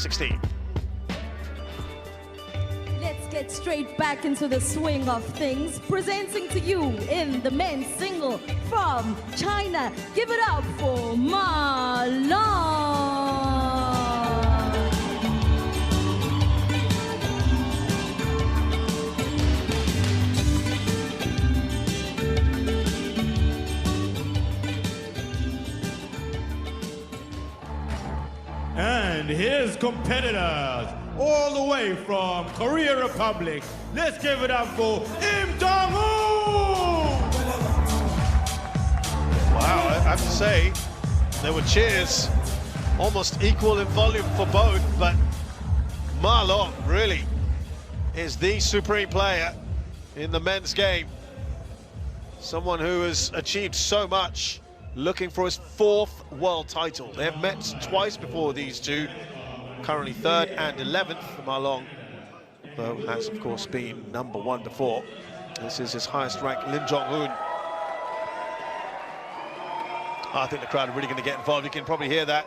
16. Let's get straight back into the swing of things. Presenting to you in the men's single from China. Give it up for Ma Long. And his competitors, all the way from Korea Republic, let's give it up for Jonghoon! Wow, I have to say, there were cheers almost equal in volume for both, but Ma Long really is the supreme player in the men's game. Someone who has achieved so much, looking for his 4th world title. They have met twice before, these two, currently 3rd and 11th. Ma Long, though, has of course been #1 before. This is his highest rank, Lim Jonghoon. I think the crowd are really going to get involved. You can probably hear that.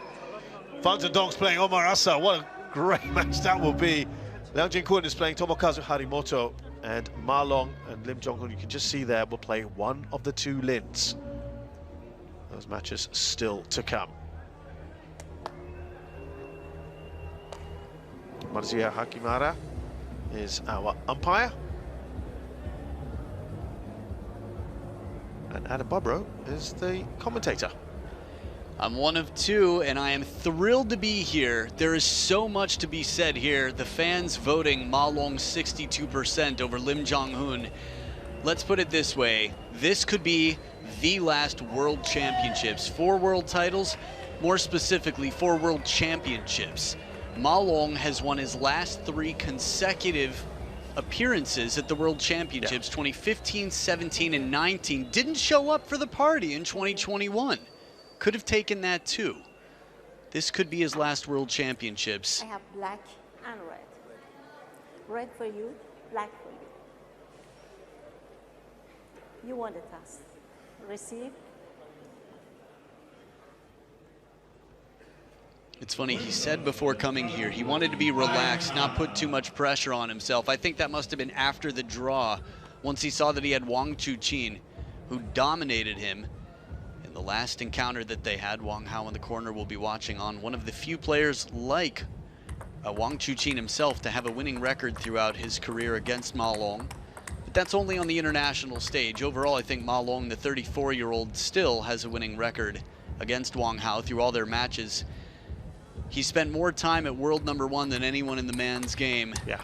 Fan Zhendong's playing Omar Asa. What a great match that will be. Liang Jingquan is playing Tomokazu Harimoto, and Ma Long and Lim Jonghoon, you can just see there, will play one of the 2 Lins. Those matches still to come. Marziya Hakimara is our umpire. And Adam Bobrow is the commentator. I'm one of 2, and I am thrilled to be here. There is so much to be said here. The fans voting Ma Long 62% over Lim Jonghoon. Let's put it this way. This could be the last World Championships. 4 world titles, more specifically 4 world championships. Ma Long has won his last 3 consecutive appearances at the World Championships, 2015, 17, and 19. Didn't show up for the party in 2021. Could have taken that too. This could be his last World Championships. I have black and red. Red for you, black for you. You won the task. Receive. It's funny, he said before coming here, he wanted to be relaxed, not put too much pressure on himself. I think that must have been after the draw, once he saw that he had Wang Chuqin, who dominated him in the last encounter that they had. Wang Hao in the corner will be watching on. One of the few players like Wang Chuqin himself to have a winning record throughout his career against Ma Long. But that's only on the international stage. Overall, I think Ma Long, the 34-year-old, still has a winning record against Wang Hao through all their matches. He spent more time at world #1 than anyone in the man's game. Yeah.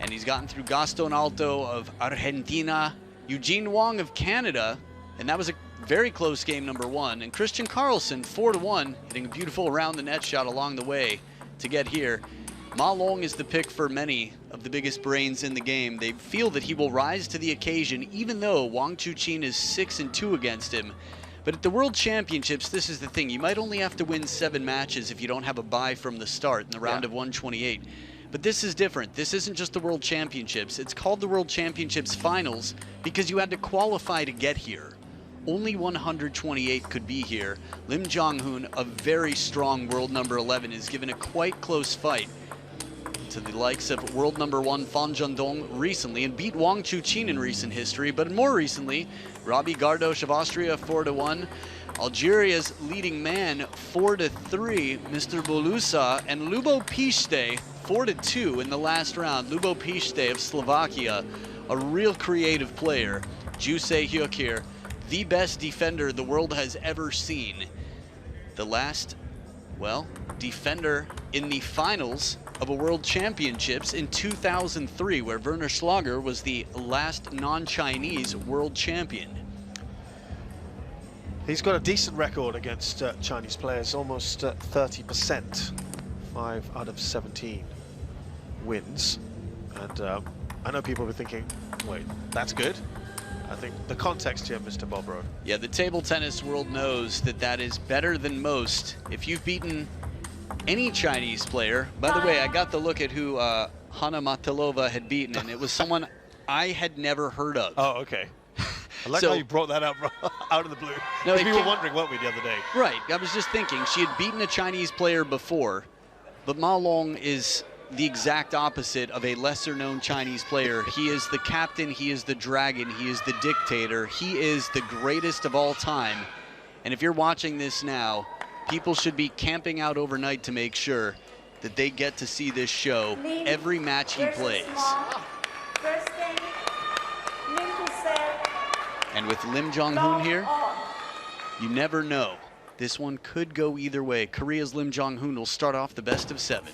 And he's gotten through Gaston Alto of Argentina, Eugene Wang of Canada, and that was a very close game, #1. And Christian Carlsen, 4-1, hitting a beautiful around the net shot along the way to get here. Ma Long is the pick for many of the biggest brains in the game. They feel that he will rise to the occasion, even though Wang Chuqin is 6-2 against him. But at the World Championships, this is the thing. You might only have to win 7 matches if you don't have a bye from the start in the round of 128. But this is different. This isn't just the World Championships. It's called the World Championships Finals because you had to qualify to get here. Only 128 could be here. Lim Jonghoon, a very strong world #11, is given a quite close fight to the likes of world #1 Fan Zhendong recently, and beat Wang Chuqin in recent history, but more recently, Robbie Gardosh of Austria, 4-1. Algeria's leading man, 4-3, Mr. Bolusa, and Lubo Pište, 4-2 in the last round. Lubo Pište of Slovakia, a real creative player. Jusei Hyukir, the best defender the world has ever seen. The last, well, defender in the finals of a World Championships in 2003, where Werner Schlager was the last non-Chinese world champion. He's got a decent record against Chinese players, almost 30%, 5 out of 17 wins. And I know people will be thinking, wait, that's good? I think the context here, Mr. Bobrow. Yeah, the table tennis world knows that that is better than most. If you've beaten any Chinese player, by the way, I got the look at who Hanna Matalova had beaten, and it was someone I had never heard of. Oh, okay. I like how you brought that up out of the blue. No, we were wondering, weren't we, the other day? Right. I was just thinking, she had beaten a Chinese player before, But Ma Long is the exact opposite of a lesser-known Chinese player. He is the captain, he is the dragon, he is the dictator, he is the greatest of all time. And if you're watching this now, people should be camping out overnight to make sure that they get to see this show every match he plays. First game, Lim to serve. And with Lim Jonghoon here, you never know. This one could go either way. Korea's Lim Jonghoon will start off the best of 7.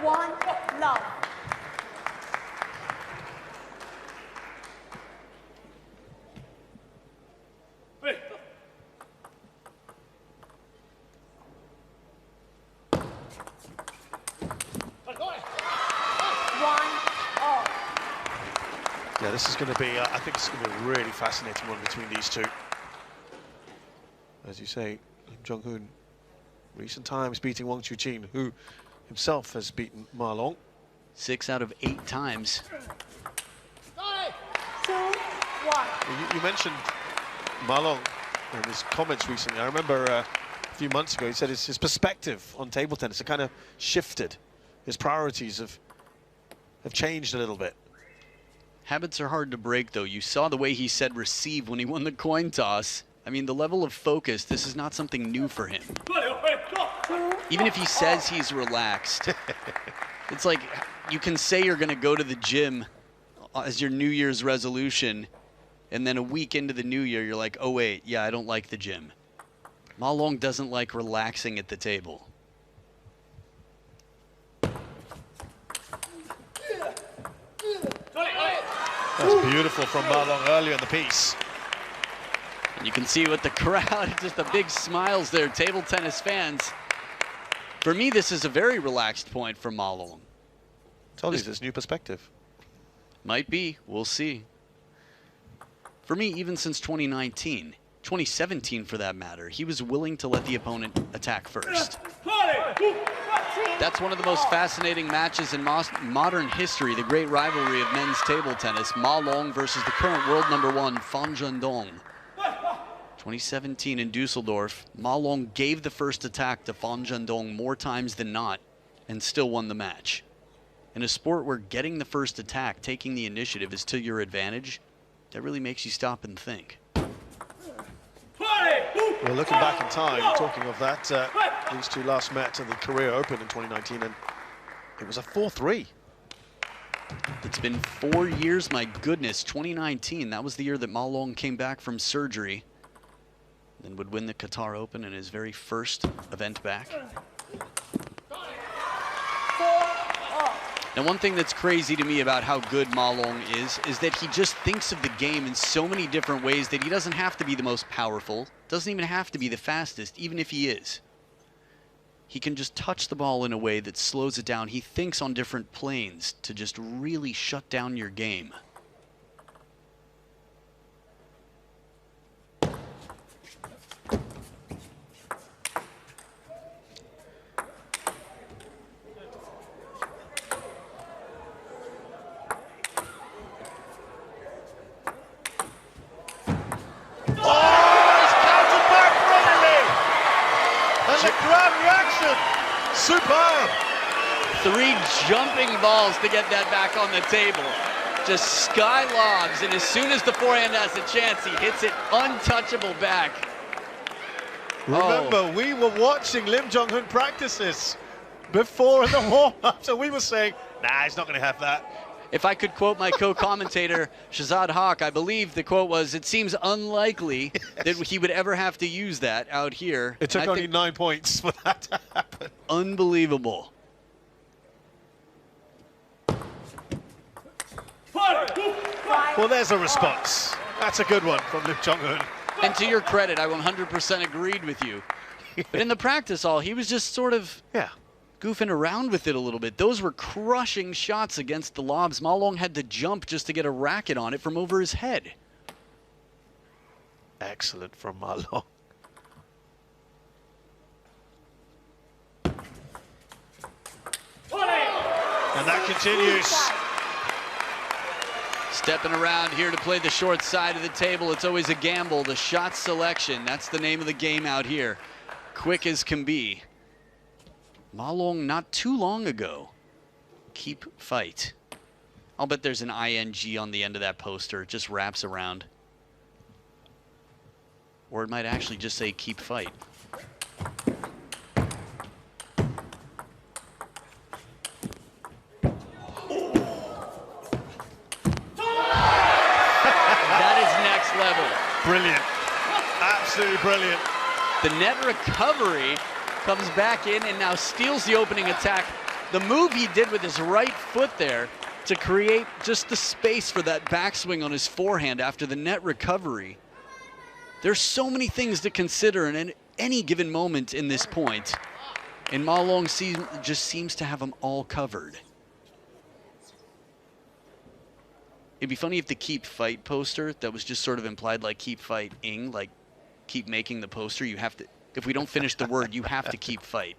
1 love. Yeah, this is going to be, I think it's going to be a really fascinating one between these two. As you say, Lim Jonghoon, recent times beating Wang Chuqin, who himself has beaten Ma Long. 6 out of 8 times. 2, 1. You mentioned Ma Long and his comments recently. I remember a few months ago he said his perspective on table tennis had kind of shifted. His priorities have changed a little bit. Habits are hard to break, though. You saw the way he said receive when he won the coin toss. I mean, the level of focus, this is not something new for him. Even if he says he's relaxed, it's like you can say you're going to go to the gym as your New Year's resolution, and then a week into the new year, you're like, oh, wait, yeah, I don't like the gym. Ma Long doesn't like relaxing at the table. That's beautiful from Ma Long earlier in the piece. And you can see with the crowd, just the big smiles there, table tennis fans. For me, this is a very relaxed point for Ma Long. Told you this new perspective. Might be, we'll see. For me, even since 2019, 2017 for that matter, he was willing to let the opponent attack first. That's one of the most fascinating matches in modern history, the great rivalry of men's table tennis, Ma Long versus the current world #1, Fan Zhendong. 2017 in Dusseldorf, Ma Long gave the first attack to Fan Zhendong more times than not and still won the match. In a sport where getting the first attack, taking the initiative is to your advantage, that really makes you stop and think. Well, looking back in time, talking of that, these two last met at the Korea Open in 2019, and it was a 4-3. It's been 4 years, my goodness. 2019, that was the year that Ma Long came back from surgery, then would win the Qatar Open in his very first event back. Now, one thing that's crazy to me about how good Ma Long is that he just thinks of the game in so many different ways that he doesn't have to be the most powerful, doesn't even have to be the fastest, even if he is. He can just touch the ball in a way that slows it down. He thinks on different planes to just really shut down your game. Superb! 3 jumping balls to get that back on the table. Just sky lobs, and as soon as the forehand has a chance, he hits it untouchable back. Remember, we were watching Lim Jonghoon practice this before in the warm-up, so we were saying, nah, he's not going to have that. If I could quote my co-commentator, Shahzad Haq, I believe the quote was, it seems unlikely that he would ever have to use that out here. It took only 9 points for that to happen. Unbelievable. Well, there's a response. That's a good one from Lim Jonghoon. And to your credit, I 100% agreed with you. But in the practice hall, he was just sort of goofing around with it a little bit. Those were crushing shots against the lobs. Ma Long had to jump just to get a racket on it from over his head. Excellent from Ma Long. And that continues. Stepping around here to play the short side of the table. It's always a gamble. The shot selection, that's the name of the game out here. Quick as can be. Ma Long not too long ago. Keep fight. I'll bet there's an ING on the end of that poster. It just wraps around. Or it might actually just say keep fight. That is next level. Brilliant. Absolutely brilliant. The net recovery comes back in and now steals the opening attack. The move he did with his right foot there to create just the space for that backswing on his forehand after the net recovery. There's so many things to consider in any given moment in this point, and Ma Long just seems to have them all covered. It'd be funny if the keep fight poster that was just sort of implied like keep fighting, like keep making the poster, you have to, if we don't finish the word, you have to keep fighting.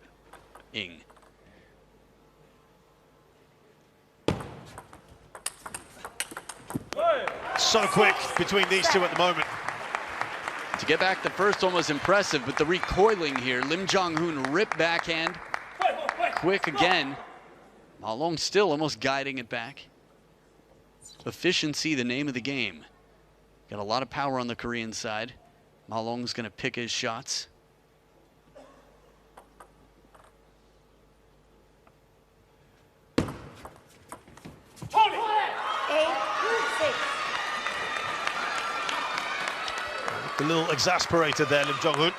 So quick between these two at the moment. To get back, the first one was impressive, but the recoiling here, Lim Jonghoon rip backhand. Quick again. Ma Long still almost guiding it back. Efficiency, the name of the game. Got a lot of power on the Korean side. Ma Long's gonna pick his shots. A little exasperated there, Lim Jonghoon.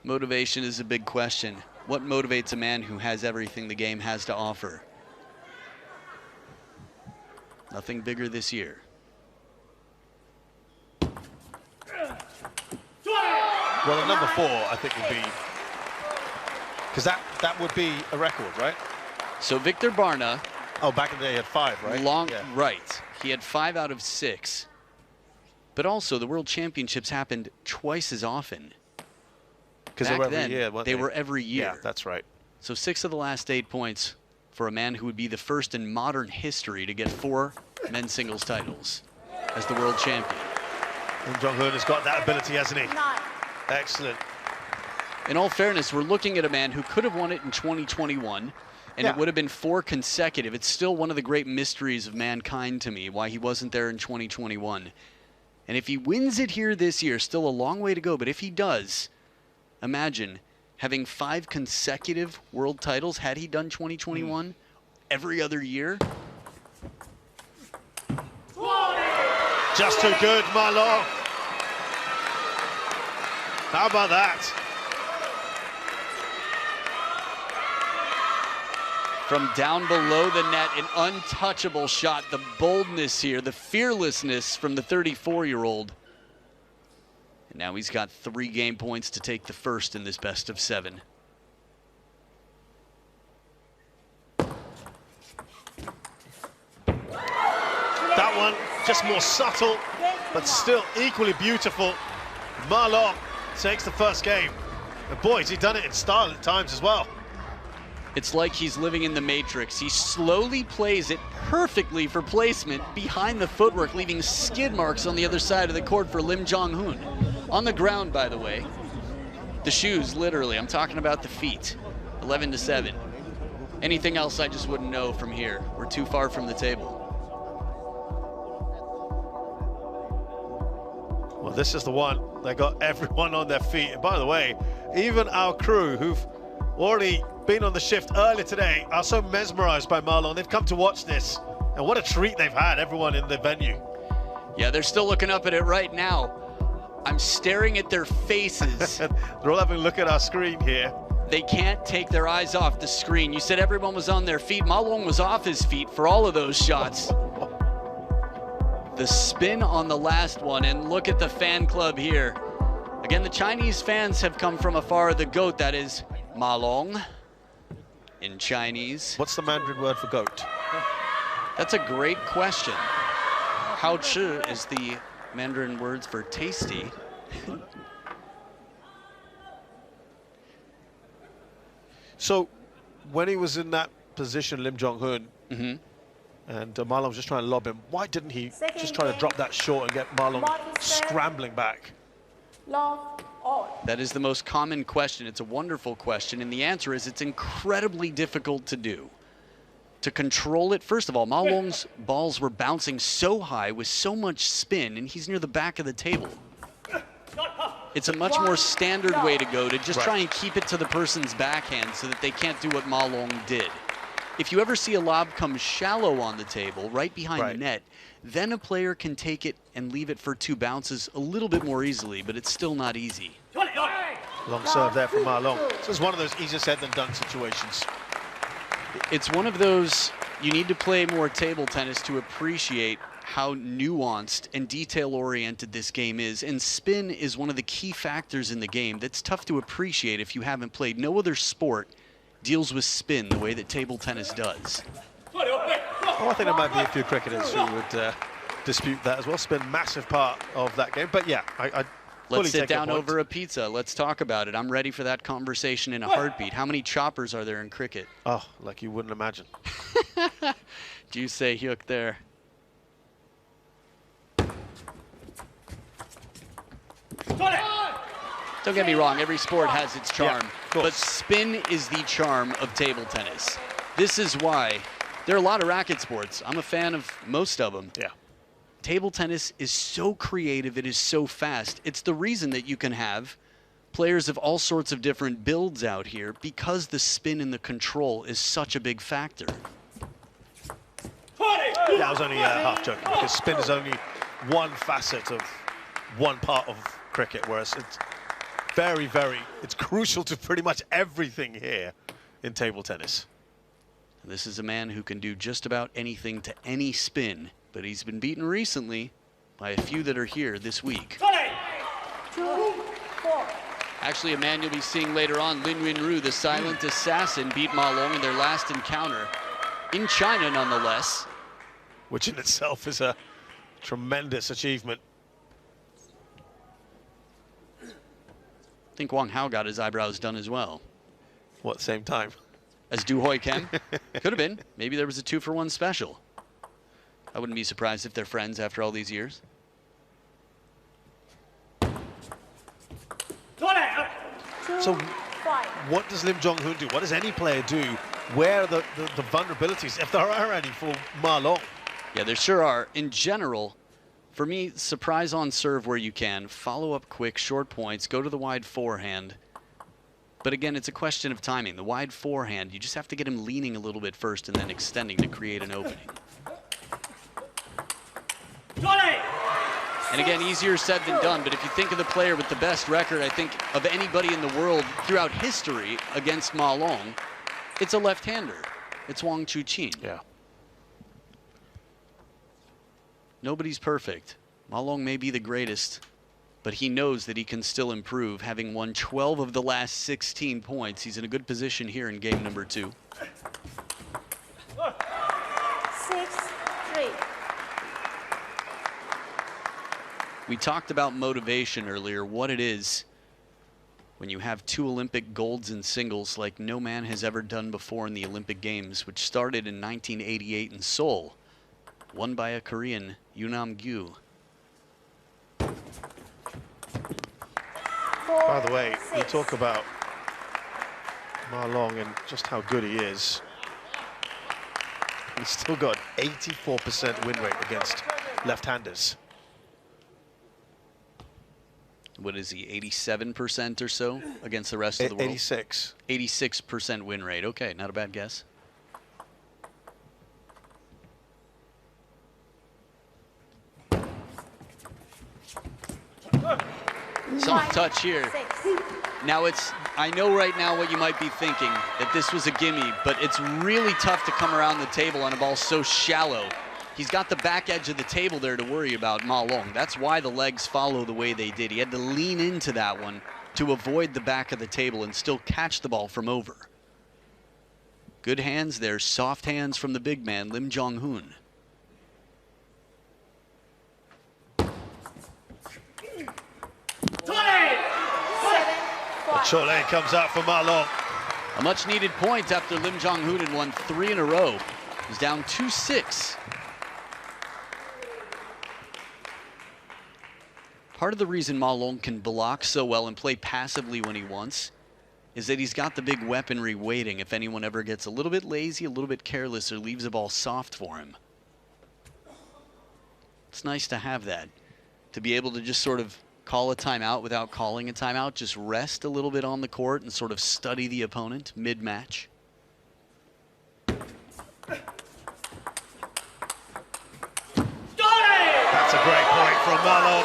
Motivation is a big question. What motivates a man who has everything the game has to offer? Nothing bigger this year. Well, a number 4, I think, would be, because that would be a record, right? So Victor Barna. Oh, back in the day, he had 5, right? Right. He had 5 out of 6. But also, the World Championships happened twice as often. Because they were every year, weren't they? They were every year. Yeah, that's right. So 6 of the last 8 points for a man who would be the first in modern history to get 4 men's singles titles as the world champion. And Jonghoon has got that ability, hasn't he? Excellent. In all fairness, we're looking at a man who could have won it in 2021, and it would have been 4 consecutive. It's still one of the great mysteries of mankind to me, why he wasn't there in 2021. And if he wins it here this year, still a long way to go, but if he does, imagine having 5 consecutive world titles had he done 2021 every other year. Just too good, Ma Long. How about that? From down below the net, an untouchable shot. The boldness here, the fearlessness from the 34-year-old. And now he's got 3 game points to take the first in this best of 7. That one, just more subtle, but still equally beautiful. Ma Long takes the first game. And boy, has he done it in style at times as well. It's like he's living in the Matrix. He slowly plays it perfectly for placement behind the footwork, leaving skid marks on the other side of the court for Lim Jonghoon. On the ground, by the way. The shoes, literally. I'm talking about the feet. 11-7. Anything else I just wouldn't know from here. We're too far from the table. Well, this is the one that got everyone on their feet. And by the way, even our crew who've already been on the shift earlier today are so mesmerized by Ma Long. They've come to watch this. And what a treat they've had, everyone in the venue. Yeah, they're still looking up at it right now. I'm staring at their faces. They're all having a look at our screen here. They can't take their eyes off the screen. You said everyone was on their feet. Ma Long was off his feet for all of those shots. The spin on the last one, and look at the fan club here. Again, the Chinese fans have come from afar. The goat, that is Ma Long in Chinese. What's the Mandarin word for goat? That's a great question. Hao chi is the Mandarin words for tasty. So when he was in that position, Lim Jonghoon, And Ma Long was just trying to lob him. Why didn't he just try to drop that short and get Ma Long scrambling back? That is the most common question. It's a wonderful question, and the answer is it's incredibly difficult to do. To control it, first of all, Ma Long's balls were bouncing so high with so much spin, and he's near the back of the table. It's a much more standard way to go, to just try and keep it to the person's backhand so that they can't do what Ma Long did. If you ever see a lob come shallow on the table, right behind the net, then a player can take it and leave it for 2 bounces a little bit more easily, but it's still not easy. Long serve there from Ma Long. This is one of those easier said than done situations. It's one of those, you need to play more table tennis to appreciate how nuanced and detail-oriented this game is, and spin is one of the key factors in the game that's tough to appreciate if you haven't played. No other sport deals with spin the way that table tennis does. Oh, I think there might be a few cricketers who would dispute that as well. Spin, massive part of that game. But yeah, I Let's sit down over a pizza. Let's talk about it. I'm ready for that conversation in a heartbeat. How many choppers are there in cricket? Oh, like you wouldn't imagine. Do you say Hyuk there? Don't get me wrong, every sport has its charm, but spin is the charm of table tennis. This is why there are a lot of racket sports. I'm a fan of most of them. Yeah. Table tennis is so creative, it is so fast. It's the reason that you can have players of all sorts of different builds out here, because the spin and the control is such a big factor. That was only half joking, because spin is only one facet of one part of cricket, whereas it's it's crucial to pretty much everything here in table tennis. This is a man who can do just about anything to any spin, but he's been beaten recently by a few that are here this week. 2, 4. Actually, a man you'll be seeing later on, Lin Yunru, the silent assassin, beat Ma Long in their last encounter in China, nonetheless. Which in itself is a tremendous achievement. I think Wang Hao got his eyebrows done as well. What, same time? As Du Hoi Kem? Could have been. Maybe there was a 2-for-1 special. I wouldn't be surprised if they're friends after all these years. So what does Lim Jonghoon do? What does any player do? Where are the vulnerabilities, if there are any, for Ma Long? Yeah, there sure are. In general, for me, surprise on serve where you can, follow up quick, short points, go to the wide forehand. But again, it's a question of timing. The wide forehand, you just have to get him leaning a little bit first and then extending to create an opening. And again, easier said than done, but if you think of the player with the best record, I think, of anybody in the world throughout history against Ma Long, it's a left-hander. It's Wang Chuqin. Yeah. Nobody's perfect. Ma Long may be the greatest, but he knows that he can still improve. Having won 12 of the last 16 points, he's in a good position here in game number 2. 6-3. We talked about motivation earlier, what it is when you have 2 Olympic golds in singles like no man has ever done before in the Olympic Games, which started in 1988 in Seoul, won by a Korean, Yoonam Gyu. By the way, you talk about Ma Long and just how good he is. He's still got 84% win rate against left-handers. What is he, 87% or so against the rest of the world? 86. 86% win rate. Okay, not a bad guess. Soft touch here. Now I know right now what you might be thinking, that this was a gimme, but it's really tough to come around the table on a ball so shallow. He's got the back edge of the table there to worry about Ma Long. That's why the legs follow the way they did. He had to lean into that one to avoid the back of the table and still catch the ball from over. Good hands there, soft hands from the big man, Lim Jonghoon. Chole comes out for Ma Long. A much needed point after Lim Jonghoon had won 3 in a row. He's down 2-6. Part of the reason Ma Long can block so well and play passively when he wants is that he's got the big weaponry waiting if anyone ever gets a little bit lazy, a little bit careless, or leaves the ball soft for him. It's nice to have that, to be able to just sort of call a timeout without calling a timeout, just rest a little bit on the court and sort of study the opponent mid-match. That's a great point from Ma Long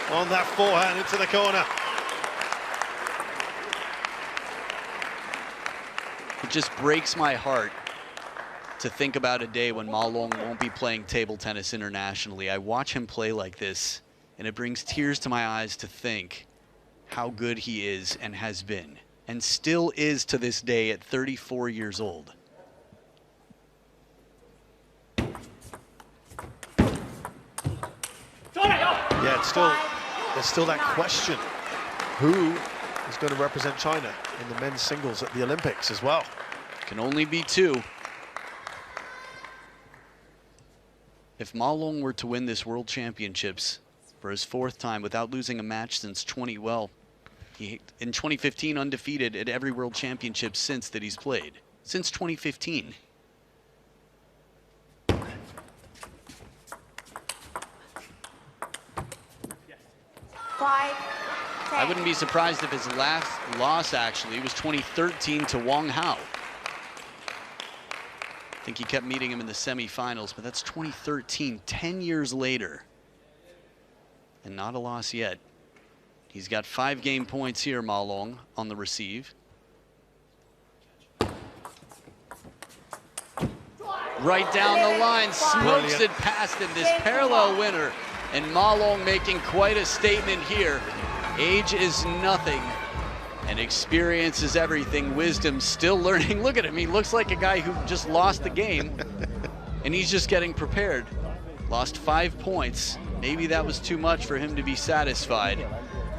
on that forehand into the corner. It just breaks my heart to think about a day when Ma Long won't be playing table tennis internationally. I watch him play like this, and it brings tears to my eyes to think how good he is and has been, and still is to this day at 34 years old. Yeah, there's still that question. Who is going to represent China in the men's singles at the Olympics as well? Can only be two. If Ma Long were to win this World Championships for his 4th time without losing a match since he in 2015 undefeated at every World Championship since that he's played. Since 2015. I wouldn't be surprised if his last loss actually was 2013 to Wang Hao. I think he kept meeting him in the semifinals, but that's 2013, 10 years later. And not a loss yet. He's got 5 game points here, Ma Long, on the receive. Right down the line, smokes it past him, this parallel winner. And Ma Long making quite a statement here. Age is nothing, and experience is everything. Wisdom still learning. Look at him, he looks like a guy who just lost the game, and he's just getting prepared. Lost 5 points. Maybe that was too much for him to be satisfied.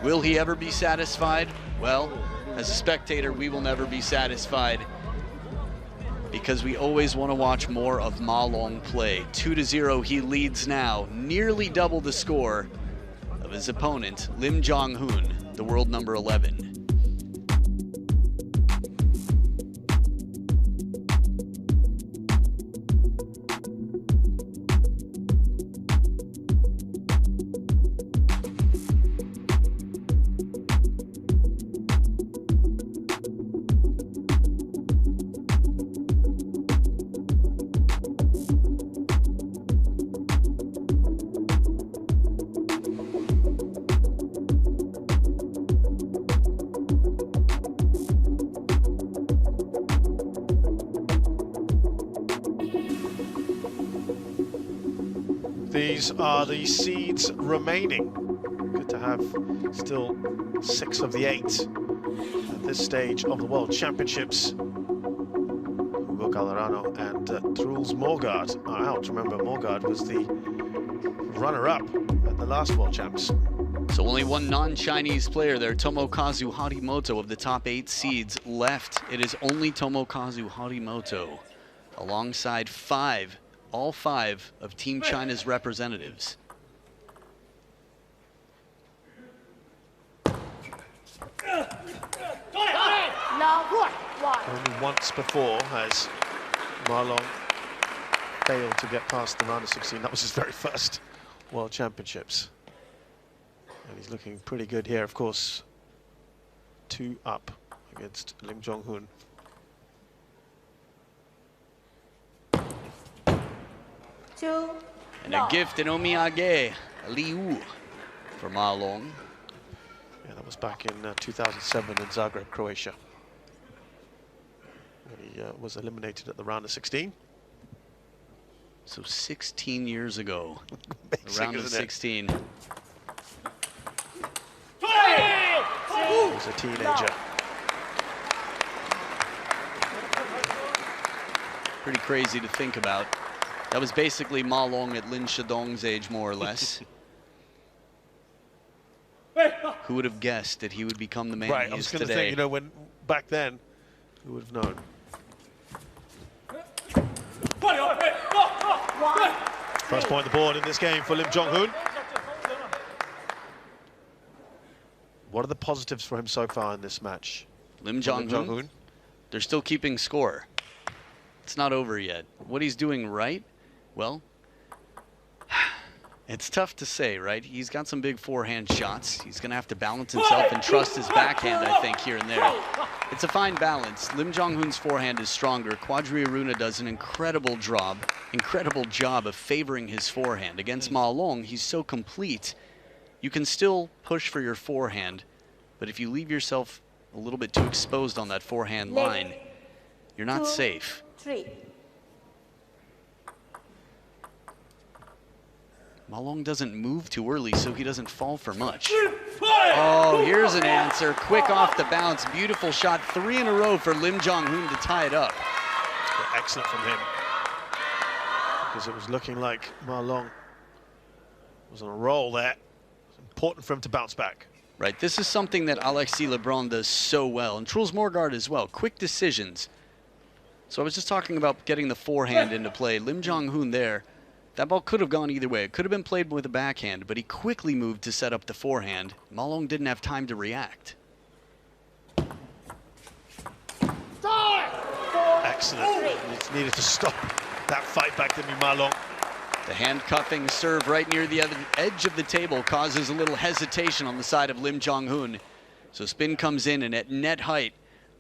Will he ever be satisfied? Well, as a spectator, we will never be satisfied, because we always want to watch more of Ma Long play. 2-0, he leads now, nearly double the score of his opponent, Lim Jonghoon, the world number 11. These are the seeds remaining. Good to have still 6 of the 8 at this stage of the World Championships. Hugo Calderano and Truls Morgaard are out. Remember, Morgaard was the runner-up at the last World Champs. So only one non-Chinese player there, Tomokazu Harimoto, of the top 8 seeds left. It is only Tomokazu Harimoto alongside all five of Team China's representatives. Only once before has Ma Long failed to get past the round of 16. That was his very first World Championships. And he's looking pretty good here, of course. 2 up against Lim Jonghoon. And a gift in omiyage, Liu, for Ma Long. Yeah, that was back in 2007 in Zagreb, Croatia. When he was eliminated at the round of 16. So 16 years ago, Amazing, round of 16. He was a teenager. Pretty crazy to think about. That was basically Ma Long at Lin Shidong's age, more or less. Who would have guessed that he would become the man Right, he I was is going to today? think, you know, back then, who would have known? First point on the board in this game for Lim Jonghoon. What are the positives for him so far in this match? Lim Jonghoon, they're still keeping score. It's not over yet. What he's doing right, well, it's tough to say, right? He's got some big forehand shots. He's going to have to balance himself and trust his backhand, I think, here and there. It's a fine balance. Lim Jonghoon's forehand is stronger. Quadri Aruna does an incredible job of favoring his forehand. Against Ma Long, he's so complete. You can still push for your forehand, but if you leave yourself a little bit too exposed on that forehand line, you're not safe. 3. Ma Long doesn't move too early, so he doesn't fall for much. Oh, here's an answer. Quick off the bounce. Beautiful shot. 3 in a row for Lim Jonghoon to tie it up. Excellent from him. Because it was looking like Ma Long was on a roll there. It's important for him to bounce back. Right, this is something that Alexis Lebrun does so well, and Truls Morgaard as well. Quick decisions. So I was just talking about getting the forehand into play. Lim Jonghoon there, that ball could have gone either way. It could have been played with a backhand, but he quickly moved to set up the forehand. Ma Long didn't have time to react. Excellent. It's needed to stop that fight back, didn't he, Ma Long? The handcuffing serve right near the other edge of the table causes a little hesitation on the side of Lim Jonghoon. So spin comes in, and at net height,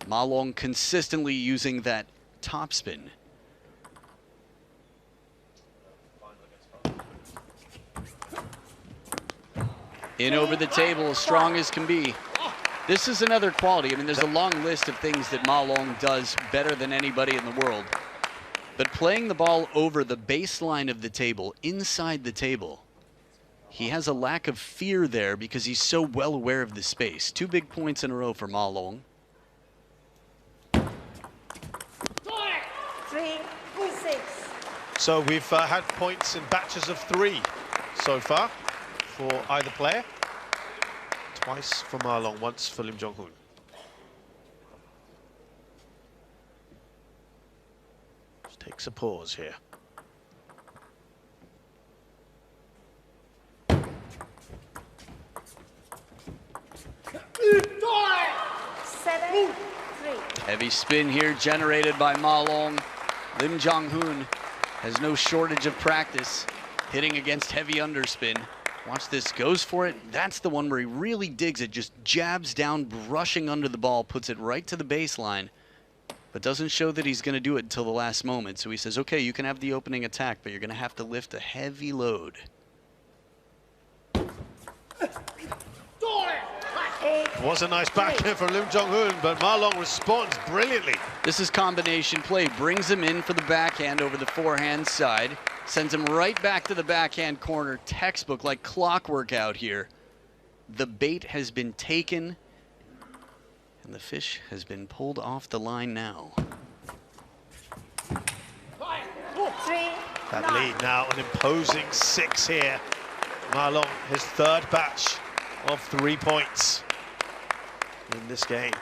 Ma Long consistently using that top spin. In over the table, as strong as can be. This is another quality. I mean, there's a long list of things that Ma Long does better than anybody in the world. But playing the ball over the baseline of the table, inside the table, he has a lack of fear there because he's so well aware of the space. 2 big points in a row for Ma Long. 3, 6. So we've had points in batches of 3 so far for either player. Twice for Ma Long, once for Lim Jonghoon. Just takes a pause here. Heavy spin here generated by Ma Long. Lim Jonghoon has no shortage of practice hitting against heavy underspin. Watch this, goes for it. That's the one where he really digs it, just jabs down, brushing under the ball, puts it right to the baseline, but doesn't show that he's going to do it until the last moment. So he says, okay, you can have the opening attack, but you're going to have to lift a heavy load. Was a nice backhand from Lim Jonghoon, but Ma Long responds brilliantly. This is combination play. Brings him in for the backhand over the forehand side. Sends him right back to the backhand corner. Textbook, like clockwork out here. The bait has been taken, and the fish has been pulled off the line now. 3, That 9. lead now, an imposing 6 here. Ma Long, his 3rd batch of 3 points in this game.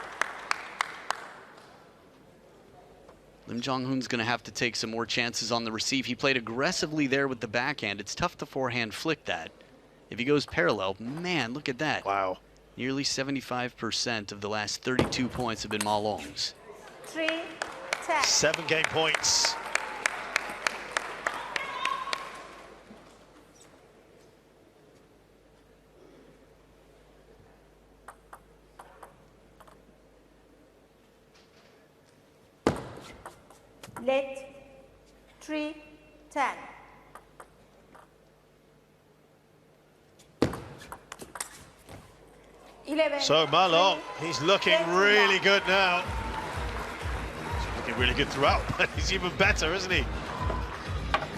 Lim Jonghoon's going to have to take some more chances on the receive. He played aggressively there with the backhand. It's tough to forehand flick that. If he goes parallel, man, look at that. Wow. Nearly 75% of the last 32 points have been Ma Long's. 3, 10. 7 game points. Let 3, 10. So Ma Long, he's looking really good now. He's looking really good throughout, but he's even better, isn't he?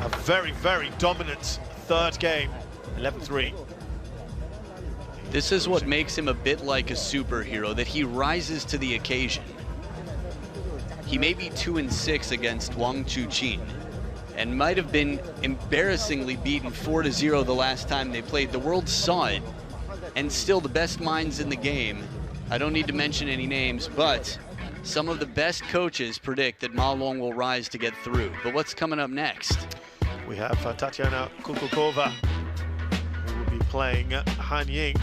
A very, very dominant 3rd game, 11-3. This is what makes him a bit like a superhero, that he rises to the occasion. He may be 2-6 against Wang Chuqin and might have been embarrassingly beaten 4-0 the last time they played. The world saw it, and still the best minds in the game, I don't need to mention any names, but some of the best coaches predict that Ma Long will rise to get through. But what's coming up next? We have Tatiana Kukukova, who will be playing Han Ying,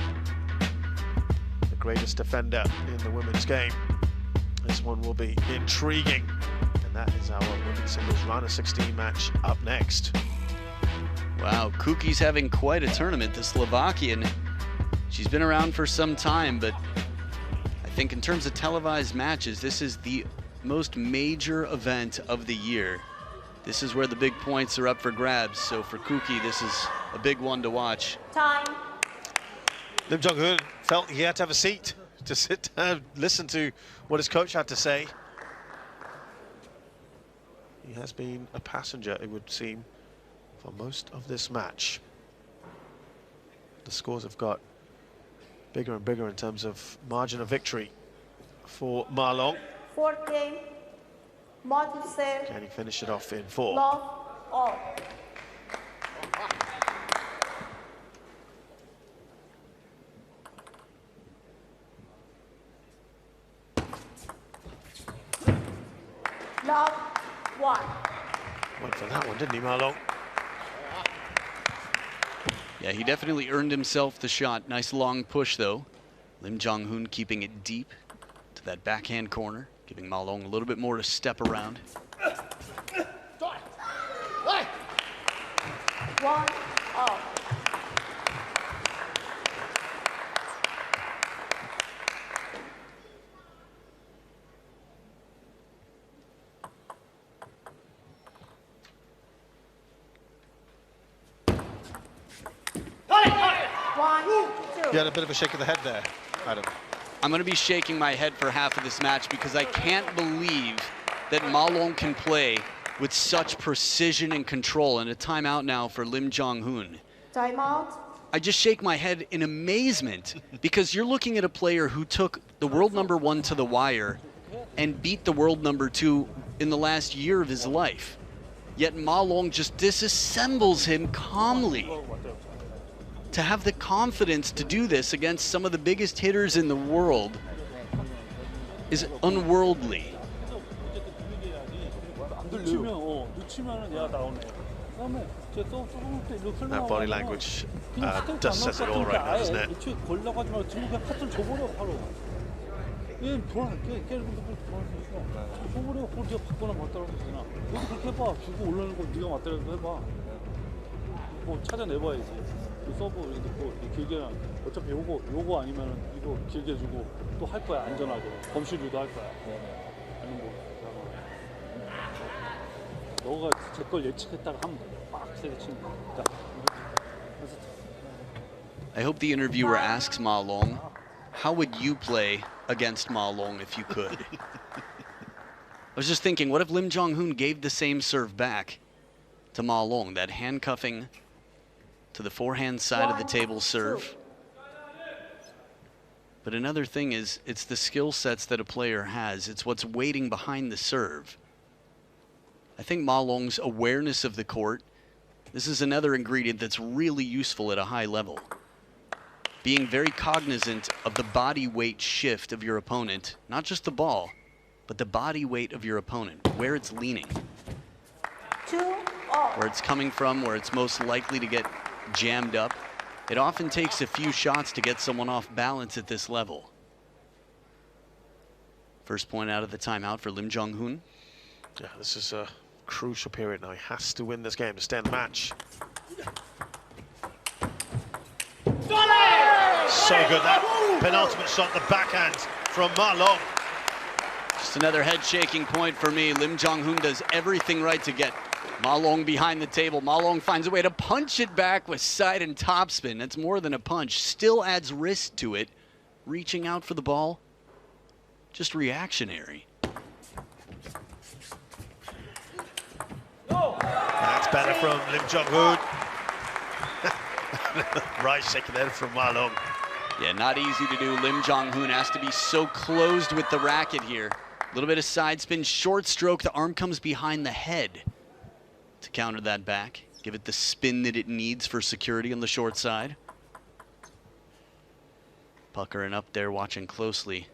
the greatest defender in the women's game. This one will be intriguing. And that is our women's singles R16 match up next. Wow, Kuki's having quite a tournament, the Slovakian. She's been around for some time, but I think in terms of televised matches, this is the most major event of the year. This is where the big points are up for grabs. So for Kuki, this is a big one to watch. Time. Lim Jonghoon felt he had to have a seat to sit down, listen to what his coach had to say. He has been a passenger, it would seem, for most of this match. The scores have got bigger and bigger in terms of margin of victory for Ma Long. Fourth game. Multi-serve. Can he finish it off in 4? Love all. Love 1. Went for that one, didn't he, Ma Long? Yeah, he definitely earned himself the shot. Nice long push, though. Lim Jonghoon keeping it deep to that backhand corner, giving Ma Long a little bit more to step around. 1 all. You had a bit of a shake of the head there, Adam. I'm going to be shaking my head for half of this match because I can't believe that Ma Long can play with such precision and control. And a timeout now for Lim Jonghoon. Timeout. I just shake my head in amazement because you're looking at a player who took the world #1 to the wire and beat the world #2 in the last year of his life. Yet Ma Long just disassembles him calmly. To have the confidence to do this against some of the biggest hitters in the world is unworldly. That body language does says it all right now, doesn't it? 서브 넣고 길게 어차피 요거 아니면 이거 길게 주고 또 할 거야 안전하게 범실주도 할 거야. 아니 뭐 너가 제 걸 예측했다가 하면 빡 세게 치는 거야. I hope the interviewer asks Ma Long, how would you play against Ma Long if you could? I was just thinking, what if Lim Jonghoon gave the same serve back to Ma Long, that handcuffing to the forehand side of the table serve? But another thing is, it's the skill sets that a player has. It's what's waiting behind the serve. I think Ma Long's awareness of the court, this is another ingredient that's really useful at a high level. Being very cognizant of the body weight shift of your opponent, not just the ball, but the body weight of your opponent, where it's leaning, 2 all. where it's coming from, where it's most likely to get jammed up. It often takes a few shots to get someone off balance at this level. First point out of the timeout for Lim Jonghoon. Yeah, this is a crucial period now. He has to win this game to stay in the match. So good, that penultimate shot, the backhand from Ma Long. Just another head-shaking point for me. Lim Jonghoon does everything right to get Ma Long behind the table. Ma Long finds a way to punch it back with side and topspin. That's more than a punch. Still adds risk to it. Reaching out for the ball, just reactionary. That's better from Lim Jonghoon. Right shake of the head from Ma Long. Yeah, not easy to do. Lim Jonghoon has to be so closed with the racket here. A little bit of side spin, short stroke. The arm comes behind the head to counter that back. Give it the spin that it needs for security on the short side. Puckering up there, watching closely.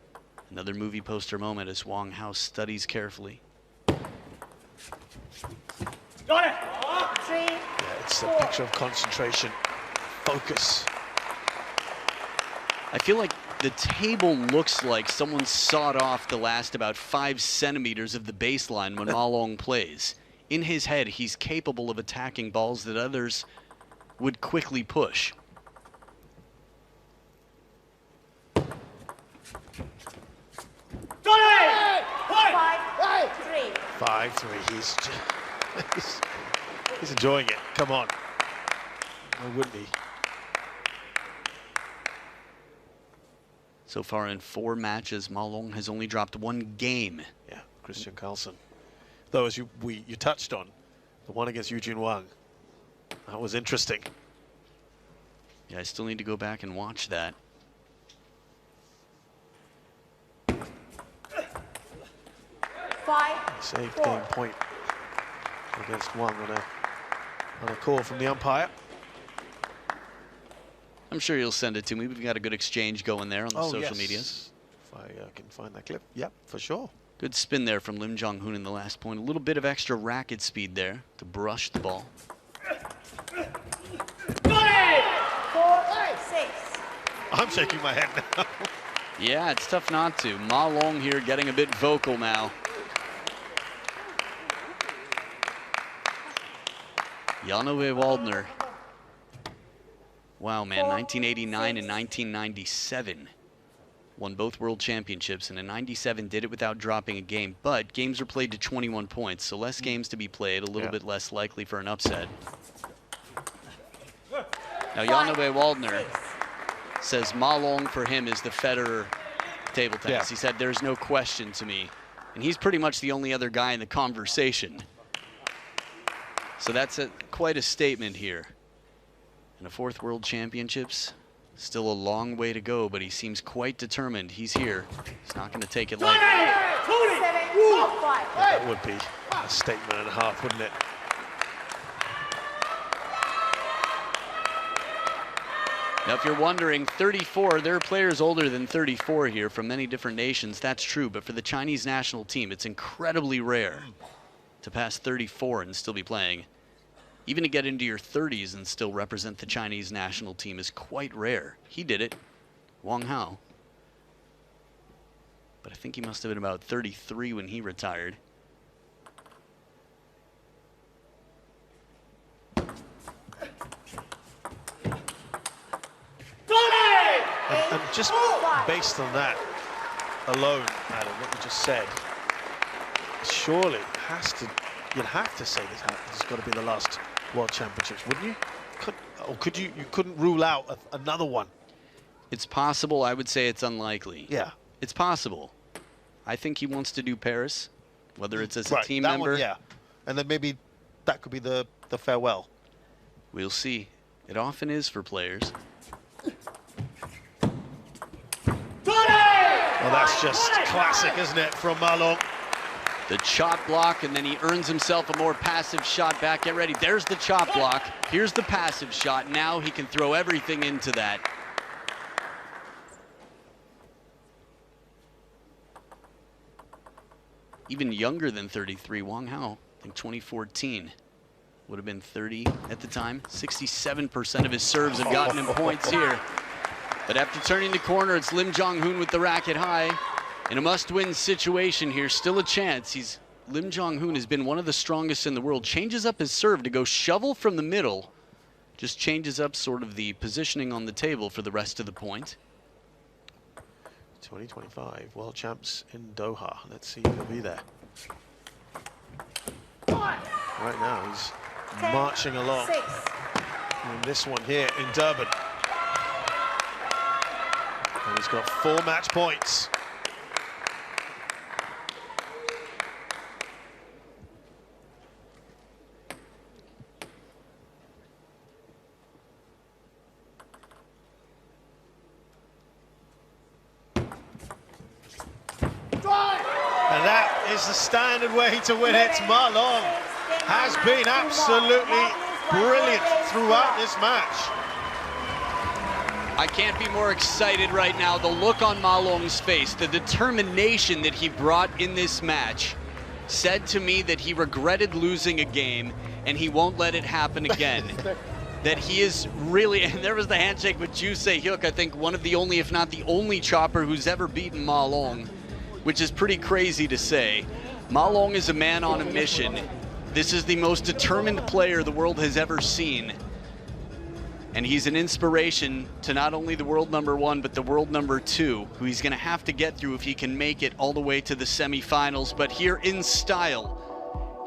Another movie poster moment as Wong House studies carefully. Got it! 3 It's a picture of concentration, focus. I feel like the table looks like someone sawed off the last about 5 centimeters of the baseline when Ma Long plays. In his head, he's capable of attacking balls that others would quickly push. Five, three. He's enjoying it. Come on. Why wouldn't he? So far in 4 matches, Ma Long has only dropped 1 game. Yeah, Christian Carlsen. Though, as you touched on, the one against Eugene Wang, that was interesting. Yeah, I still need to go back and watch that. Save game point against Wang on a call from the umpire. I'm sure you'll send it to me. We've got a good exchange going there on the social yes. medias. If I can find that clip. Yep, for sure. Good spin there from Lim Jonghoon in the last point. A little bit of extra racket speed there to brush the ball. 4, 6. I'm shaking my head now. Yeah, it's tough not to. Ma Long here getting a bit vocal now. Jan-Ove Waldner. Wow, man, 1989 and 1997. Won both world championships, and in 97 did it without dropping a game. But games were played to 21 points, so less games to be played, a little bit less likely for an upset. Now, Jan-Ove Waldner says Ma Long for him is the Federer table tennis. He said, there's no question to me. And he's pretty much the only other guy in the conversation. So that's quite a statement here. And a 4th World Championships, still a long way to go, but he seems quite determined. He's here. He's not going to take it lightly. That would be a statement and a half, wouldn't it? Now, if you're wondering, 34, there are players older than 34 here from many different nations. That's true, but for the Chinese national team, it's incredibly rare to pass 34 and still be playing. Even to get into your 30s and still represent the Chinese national team is quite rare. He did it, Wang Hao. But I think he must have been about 33 when he retired. And just based on that alone, Adam, what you just said, surely you'd have to say this has got to be the last World Championships, wouldn't you? You couldn't rule out another one? It's possible. I would say it's unlikely. Yeah. It's possible. I think he wants to do Paris, whether it's as a team that member. One, yeah. And then maybe that could be the farewell. We'll see. It often is for players. Well, that's just classic, isn't it, from Ma Long? The chop block, and then he earns himself a more passive shot back. Get ready. There's the chop block. Here's the passive shot. Now he can throw everything into that. Even younger than 33, Wang Hao, I think 2014, would have been 30 at the time. 67% of his serves have gotten him points here. But after turning the corner, it's Lim Jonghoon with the racket high. In a must-win situation here, still a chance. Lim Jonghoon has been one of the strongest in the world. Changes up his serve to go shovel from the middle. Just changes up sort of the positioning on the table for the rest of the point. 2025 World Champs in Doha. Let's see if he'll be there. Right now, he's marching along in this one here in Durban. And he's got 4 match points. And that is the standard way to win it. Ma Long has been absolutely brilliant throughout this match. I can't be more excited right now. The look on Ma Long's face, the determination that he brought in this match said to me that he regretted losing a game and he won't let it happen again. That he is really, and there was the handshake with Ju Se-hyuk, I think one of the only, if not the only chopper who's ever beaten Ma Long, which is pretty crazy to say. Ma Long is a man on a mission. This is the most determined player the world has ever seen. And he's an inspiration to not only the world #1, but the world #2, who he's gonna have to get through if he can make it all the way to the semifinals. But here in style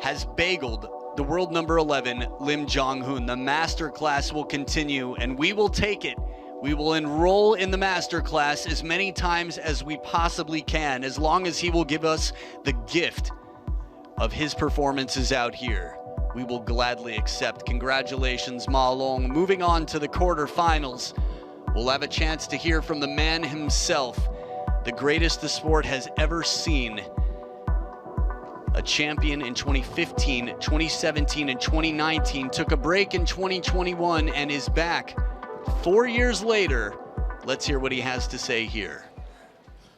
has bageled the world #11, Lim Jonghoon. The masterclass will continue and we will take it. We will enroll in the masterclass as many times as we possibly can, as long as he will give us the gift of his performances out here. We will gladly accept. Congratulations, Ma Long. Moving on to the quarterfinals, we'll have a chance to hear from the man himself, the greatest the sport has ever seen. A champion in 2015, 2017, and 2019, took a break in 2021 and is back 4 years later. Let's hear what he has to say here.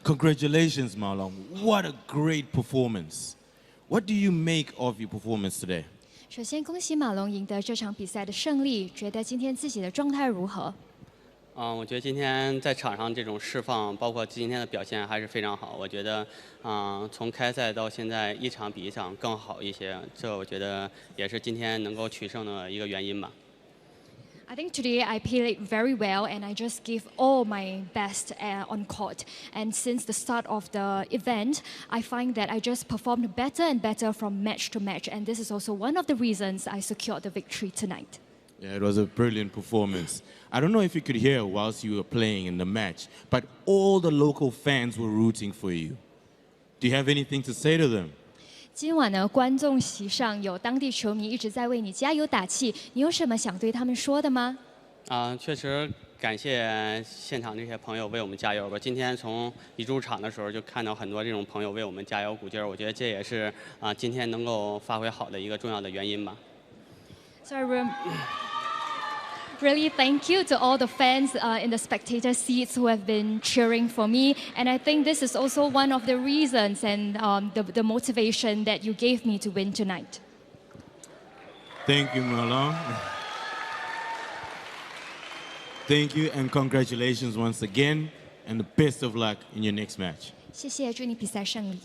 Congratulations, Ma Long. What a great performance. What do you make of your performance today? 首先，恭喜马龙赢得这场比赛的胜利。觉得今天自己的状态如何？我觉得今天在场上这种释放，包括今天的表现还是非常好。我觉得，从开赛到现在，一场比一场更好一些。这我觉得也是今天能够取胜的一个原因吧。I think today I played very well and I just gave all my best on court. And since the start of the event, I find that I just performed better and better from match to match. And this is also one of the reasons I secured the victory tonight. Yeah, it was a brilliant performance. I don't know if you could hear whilst you were playing in the match, but all the local fans were rooting for you. Do you have anything to say to them? 今晚呢，观众席上有当地球迷一直在为你加油打气，你有什么想对他们说的吗？确实感谢现场这些朋友为我们加油吧。今天从一入场的时候就看到很多这种朋友为我们加油鼓劲儿，我觉得这也是今天能够发挥好的一个重要的原因吧。So really thank you to all the fans in the spectator seats who have been cheering for me. And I think this is also one of the reasons and the motivation that you gave me to win tonight. Thank you, Ma Long. Thank you and congratulations once again and the best of luck in your next match. 谢谢，祝你比赛胜利。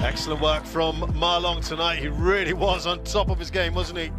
Excellent work from Ma Long tonight. He really was on top of his game, wasn't he?